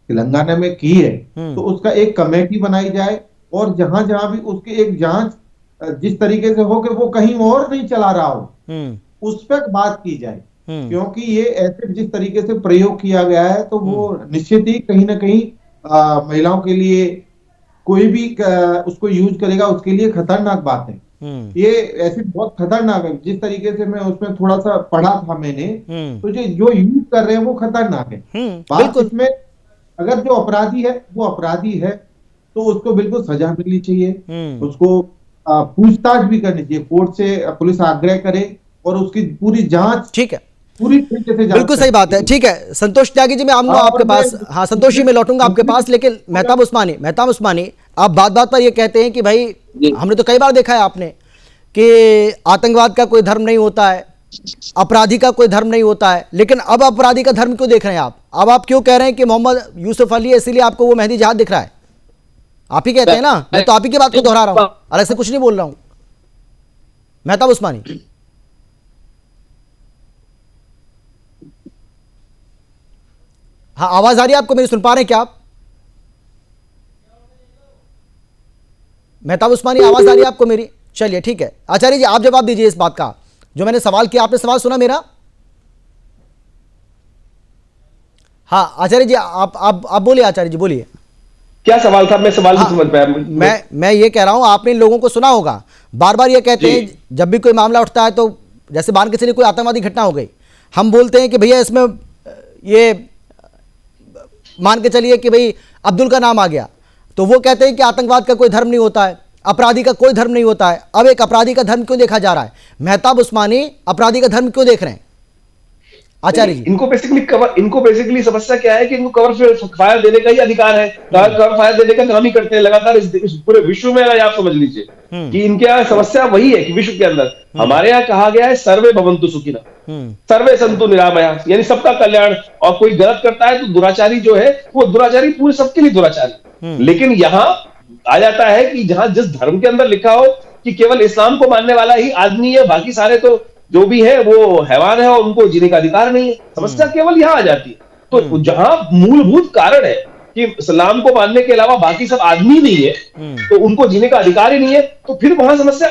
तेलंगाना में की है तो उसका एक कमेटी बनाई जाए, और जहां जहां भी उसकी एक जांच जिस तरीके से हो कि वो कहीं और नहीं चला रहा हो, उस पर बात की जाए। क्योंकि ये ऐसे जिस तरीके से प्रयोग किया गया है, तो वो निश्चित ही कहीं ना कहीं महिलाओं के लिए, कोई भी उसको यूज करेगा उसके लिए खतरनाक बात है। ये ऐसी बहुत खतरनाक है। जिस तरीके से मैं उसमें थोड़ा सा पढ़ा था मैंने, तो जो यूज कर रहे हैं वो खतरनाक है। बात इसमें, अगर जो अपराधी है वो अपराधी है तो उसको बिल्कुल सजा मिलनी चाहिए, उसको पूछताछ भी करनी चाहिए, कोर्ट से पुलिस आग्रह करे और उसकी पूरी जांच, ठीक है, पूरी तरीके से। बिल्कुल सही बात है। ठीक है संतोष त्यागी जी, मैं आऊंगा आपके पास। हाँ संतोष जी, मैं लौटूंगा आपके पास, लेकिन मेहताब उस्मानी आप बात बात पर ये कहते हैं कि भाई हमने तो कई बार देखा है आपने कि आतंकवाद का कोई धर्म नहीं होता है, अपराधी का कोई धर्म नहीं होता है, लेकिन अब अपराधी का धर्म क्यों देख रहे हैं आप? अब आप क्यों कह रहे हैं कि मोहम्मद यूसुफ अली है इसीलिए आपको वो मेहंदी जिहाद दिख रहा है? आप ही कहते हैं ना, मैं तो आप ही की बात को दोहरा रहा हूं, अलग से कुछ नहीं बोल रहा हूं। मेहताब उस्मानी, हाँ आवाज आ रही है आपको मेरी? सुन पा रहे हैं क्या आप? मेहताब उस्मानी, आवाज आ रही है आपको मेरी? चलिए ठीक है, आचार्य जी आप जवाब दीजिए इस बात का, जो मैंने सवाल किया, आपने सवाल सुना मेरा? हाँ आचार्य जी आप बोलिए, आचार्य जी बोलिए। क्या सवाल था? मैं सवाल नहीं समझ पाया। मैं ये कह रहा हूं, आपने इन लोगों को सुना होगा, बार बार ये कहते हैं जब भी कोई मामला उठता है, तो जैसे मान के चलिए कोई आतंकवादी घटना हो गई, हम बोलते हैं कि भैया इसमें ये मान के चलिए कि भाई अब्दुल का नाम आ गया, तो वो कहते हैं कि आतंकवाद का कोई धर्म नहीं होता है, अपराधी का कोई धर्म नहीं होता है। अब एक अपराधी का धर्म क्यों देखा जा रहा है? मेहताब उस्मानी अपराधी का धर्म क्यों देख रहे हैं आचार्य जी? इनको बेसिकली समस्या क्या है कि इनको कवर फायर देने का ही अधिकार है, कवर फायर देने का काम ही करते हैं लगातार इस पूरे विश्व में। आप समझ लीजिए कि इनके यहाँ समस्या वही है कि विश्व के अंदर, हमारे यहाँ कहा गया है सर्वे भवन्तु सुखिनः, सर्वे सन्तु निरामयाः, यानी सबका कल्याण। और कोई गलत करता है तो दुराचारी जो है वो दुराचारी पूरे सबके लिए दुराचारी। लेकिन यहाँ आ जाता है कि जहां जिस धर्म के अंदर लिखा हो कि केवल इस्लाम को मानने वाला ही आदमी है, बाकी सारे तो जो भी है वो हैवान है और उनको जीने का अधिकार नहीं है, समस्या केवल यहाँ आ जाती है। तो जहां मूलभूत कारण है कि इस्लाम को मानने के अलावा बाकी सब आदमी नहीं है, तो उनको जीने का अधिकार ही नहीं है, तो फिर वहां समस्या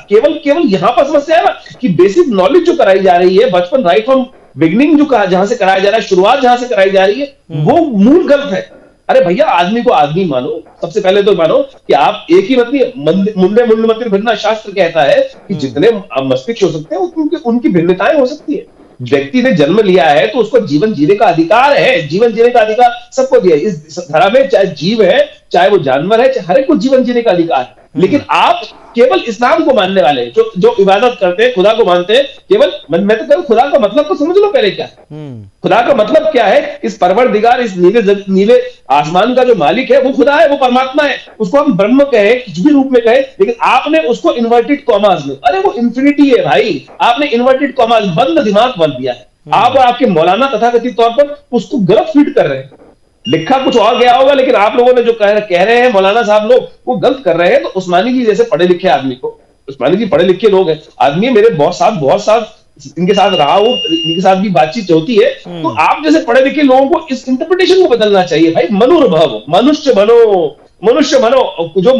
केवल यहाँ पर समस्या है ना कि बेसिक नॉलेज जो कराई जा रही है बचपन, राइट फ्रॉम बिगिनिंग, जो जहां से कराया जा रहा है, शुरुआत जहां से कराई जा रही है, वो मूल गलत है। अरे भैया, आदमी को आदमी मानो। सबसे पहले तो मानो कि आप एक ही मतलब मुंडे मंदिर भिन्ना शास्त्र कहता है कि जितने मस्तिष्क हो सकते हैं उनकी भिन्नताएं हो सकती है। व्यक्ति ने जन्म लिया है तो उसको जीवन जीने का अधिकार है। जीवन जीने का अधिकार सबको दिया है इस धरा में, चाहे जीव है, चाहे वो जानवर है, चाहे हर एक को जीवन जीने का अधिकार है। लेकिन आप केवल इस्लाम को मानने वाले जो इबादत करते हैं, खुदा को मानते हैं, केवल मैं तो कहूं खुदा का मतलब तो समझ लो पहले क्या है। खुदा का मतलब क्या है? इस परवरदिगार, इस नीले आसमान का जो मालिक है वो खुदा है, वो परमात्मा है। उसको हम ब्रह्म कहे, किसी भी रूप में कहे, लेकिन आपने उसको इन्वर्टेड कॉमास में, अरे वो इंफिनिटी है भाई, आपने इन्वर्टेड कॉमास, बंद दिमाग बन दिया है। आप और आपके मौलाना तथाकथित तौर पर उसको गलत फीड कर रहे हैं। लिखा कुछ और गया होगा, लेकिन आप लोगों ने जो कह रहे हैं मौलाना साहब लोग, वो गलत कर रहे हैं। तो उस्मानी जी जैसे पढ़े लिखे आदमी को, उस्मानी जी पढ़े लिखे लोग हैं, आदमी मेरे बहुत साथ इनके साथ रहा हूं, इनके साथ भी बातचीत होती है, तो आप जैसे पढ़े लिखे लोगों को इस इंटरप्रिटेशन को बदलना चाहिए भाई। मनुर्भव, मनुष्य बनो। जो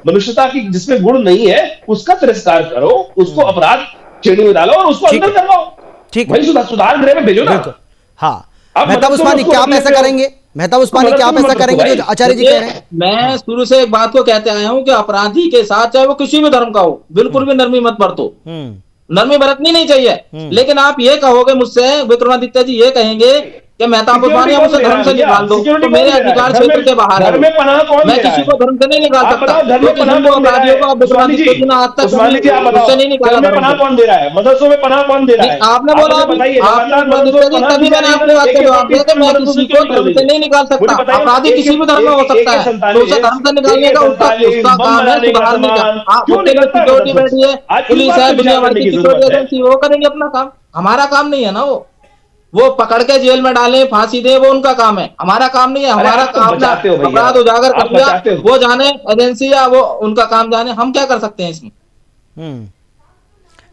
मनुष्यता की जिसमें गुण नहीं है उसका तिरस्कार करो, उसको अपराध श्रेणी में डालो और उसको अंदर करवाओ। ठीक भाई सुधार गृह में भेजो ना। हाँ, मेहताब उस्मानी क्या आप ऐसा करेंगे? मेहताब उस्मानी क्या आप ऐसा करेंगे जो आचार्य जी कह रहे हैं? मैं शुरू से एक बात को कहते आया हूं कि अपराधी के साथ, चाहे वो किसी भी धर्म का हो, बिल्कुल भी नरमी मत बरतो। नरमी बरतनी नहीं चाहिए। लेकिन आप ये कहोगे मुझसे, विक्रमादित्य जी ये कहेंगे कि मेहताब उस्मानी आप उसे धर्म से निकाल दो, तो मेरे अधिकार क्षेत्र के बाहर है, मैं किसी को धर्म से नहीं निकाल सकता। अपराधियों को विक्रमादित्य जी ने आज तक उससे नहीं निकाला। कौन दे रहा है? मदरसों में पनाह कौन दे रहा है? आपने बोला, तभी मैंने आपने बात का जवाब दिया कि मैं किसी को धर्म से नहीं निकाल सकता। अपराधी किसी भी धर्म में हो सकता है, तो उसे धर्म से निकालने का उसका काम है सुधारने का। सिक्योरिटी बैठी है, पुलिस है, दुनिया भर की सिक्योरिटी एजेंसी, वो करेंगे अपना काम। हमारा काम नहीं है ना वो पकड़ के जेल में डालें, फांसी दे, वो उनका काम है, हमारा काम नहीं है। हमारा काम अपराध उजागर कर दिया, वो जाने एजेंसी या वो उनका काम जाने, हम क्या कर सकते हैं इसमें?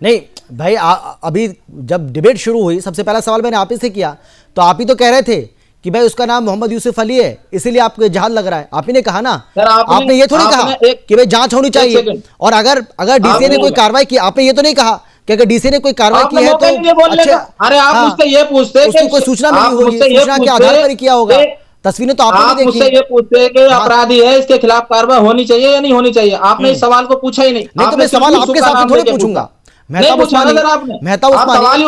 नहीं भाई, अभी जब डिबेट शुरू हुई, सबसे पहला सवाल मैंने आप ही से किया, तो आप ही तो कह रहे थे कि भाई उसका नाम मोहम्मद यूसुफ अली है, इसीलिए आपको जहाद लग रहा है। आप ही ने कहा ना, आपने ये थोड़ी कहा कि भाई जांच होनी चाहिए, और अगर डीसी ने कोई कार्रवाई की, आपने ये तो नहीं कहा कि अगर डीसी ने कोई कार्रवाई की है तो अच्छा। अरे आप मुझसे ये पूछते उसको कोई सूचना मिली होगी, सूचना के आधार पर ही किया होगा, तस्वीरें तो आपने देखी। मुझसे ये पूछते हैं कि अपराधी है, इसके खिलाफ कार्रवाई होनी चाहिए या नहीं होनी चाहिए? आपने इस सवाल को पूछा ही नहीं। तो मैं सवाल आपके साथ थोड़ी पूछूंगा, मेहताब उस्मानी, मैं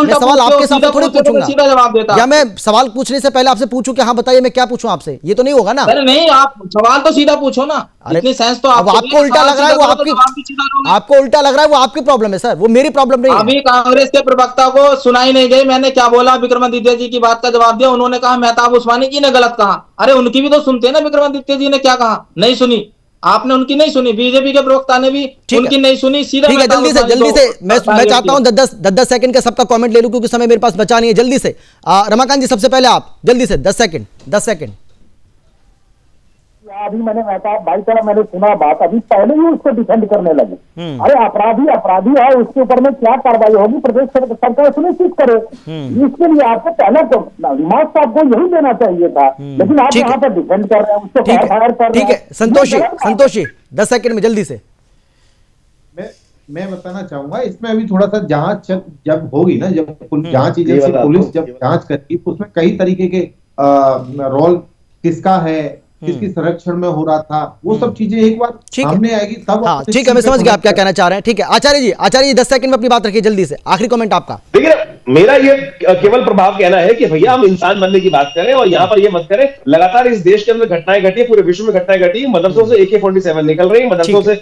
सवाल आपके सामने थोड़ी पूछूंगा, या मैं सवाल पूछने से पहले आपसे पूछूं कि हाँ बताइए मैं क्या पूछूं आपसे? ये तो नहीं होगा ना। अरे नहीं, आप सवाल तो सीधा पूछो ना। इतनी सेंस तो आपको उल्टा लग रहा है, वो आपको उल्टा लग रहा है, वो आपकी प्रॉब्लम है सर, वो मेरी प्रॉब्लम नहीं है। अभी कांग्रेस के प्रवक्ता को सुनाई नहीं गई मैंने क्या बोला, विक्रमादित्य जी की बात का जवाब दिया, उन्होंने कहा मेहताब उस्मानी जी ने गलत कहा। अरे उनकी भी तो सुनते हैं ना, विक्रमादित्य जी ने क्या कहा, नहीं सुनी आपने, उनकी नहीं सुनी, बीजेपी के प्रवक्ता ने भी उनकी नहीं सुनी। सीधा ठीक है, जल्दी से मैं चाहता हूं 10 सेकंड का सबका कमेंट ले लूं, क्योंकि समय मेरे पास बचा नहीं है। जल्दी से रमाकांत जी, सबसे पहले आप जल्दी से 10 सेकंड। अभी मैंने मेहताब भाई साहब मैंने सुना बात, अभी पहले ही उसको डिफेंड करने लगे। अरे अपराधी है, उसके ऊपर में क्या कार्रवाई होगी प्रदेश सरकार सुनिश्चित करे। इसके लिए आपको पहले तो रिमार्क तो आपको यही देना चाहिए था, लेकिन आप यहाँ पर डिफेंड कर रहे हैं, उसको फायर कर रहे हैं। ठीक है, संतोष जी 10 सेकंड में जल्दी से। मैं बताना चाहूंगा, इसमें अभी थोड़ा सा जांच जब होगी ना, जब जांच एजेंसी पुलिस जब जांच करेगी, तो उसमें कई तरीके के रोल किसका है, किसकी संरक्षण में हो रहा था, वो सब चीजें एक बार सामने आएगी तब। हाँ ठीक है, मैं समझ गया आप क्या कहना चाह रहे हैं। ठीक है आचार्य जी 10 सेकंड में अपनी बात रखिए जल्दी से, आखिरी कमेंट आपका। देखिए मेरा ये केवल प्रभाव कहना है कि भैया हम इंसान बनने की बात करें और यहाँ पर ये मत करें। लगातार इस देश के अंदर घटनाएं घटी है, पूरे विश्व में घटनाएं घटी, मदरसों से AK-47 निकल रही है, मदरसों से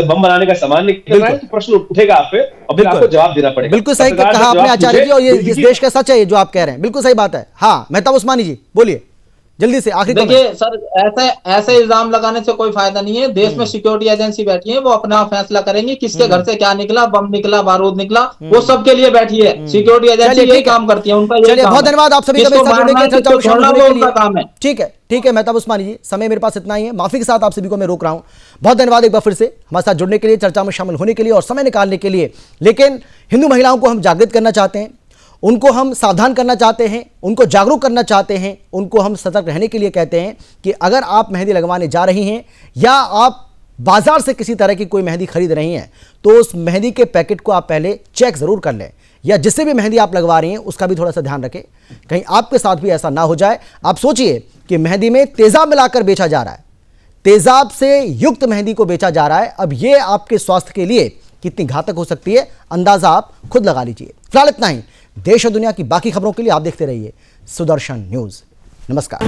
बम बनाने का सामान निकल रहा है, तो प्रश्न उठेगा आप पे और फिर आपको जवाब देना पड़ेगा। बिल्कुल सही कहा आपने आचार्य जी, और ये इस देश का सच है जो आप कह रहे हैं, बिल्कुल सही बात है। हाँ मेहताब उस्मानी जी बोलिए जल्दी से, आखिरी। देखिए सर, ऐसे इल्जाम लगाने से कोई फायदा नहीं है। देश में सिक्योरिटी एजेंसी बैठी है, वो अपना फैसला करेंगी किसके घर से क्या निकला, बम निकला, बारूद निकला, वो सबके लिए बैठी है। सिक्योरिटी एजेंसी यही काम करती है, उनका यही काम है। बहुत धन्यवाद आप सभी का काम है। ठीक है मेहताब उस्मानी जी, समय मेरे पास इतना ही है, माफी के साथ आप सभी को मैं रोक रहा हूं। बहुत धन्यवाद एक बार फिर से हमारे साथ जुड़ने के लिए, चर्चा में शामिल होने के लिए और समय निकालने के लिए। लेकिन हिंदू महिलाओं को हम जागृत करना चाहते हैं, उनको हम सावधान करना चाहते हैं, उनको जागरूक करना चाहते हैं, उनको हम सतर्क रहने के लिए कहते हैं कि अगर आप मेहंदी लगवाने जा रही हैं या आप बाजार से किसी तरह की कोई मेहंदी खरीद रही हैं, तो उस मेहंदी के पैकेट को आप पहले चेक ज़रूर कर लें, या जिससे भी मेहंदी आप लगवा रही हैं उसका भी थोड़ा सा ध्यान रखें, कहीं आपके साथ भी ऐसा ना हो जाए। आप सोचिए कि मेहंदी में तेजाब मिलाकर बेचा जा रहा है, तेजाब से युक्त मेहंदी को बेचा जा रहा है। अब यह आपके स्वास्थ्य के लिए कितनी घातक हो सकती है, अंदाजा आप खुद लगा लीजिए। फिलहाल इतना ही। देश और दुनिया की बाकी खबरों के लिए आप देखते रहिए सुदर्शन न्यूज। नमस्कार।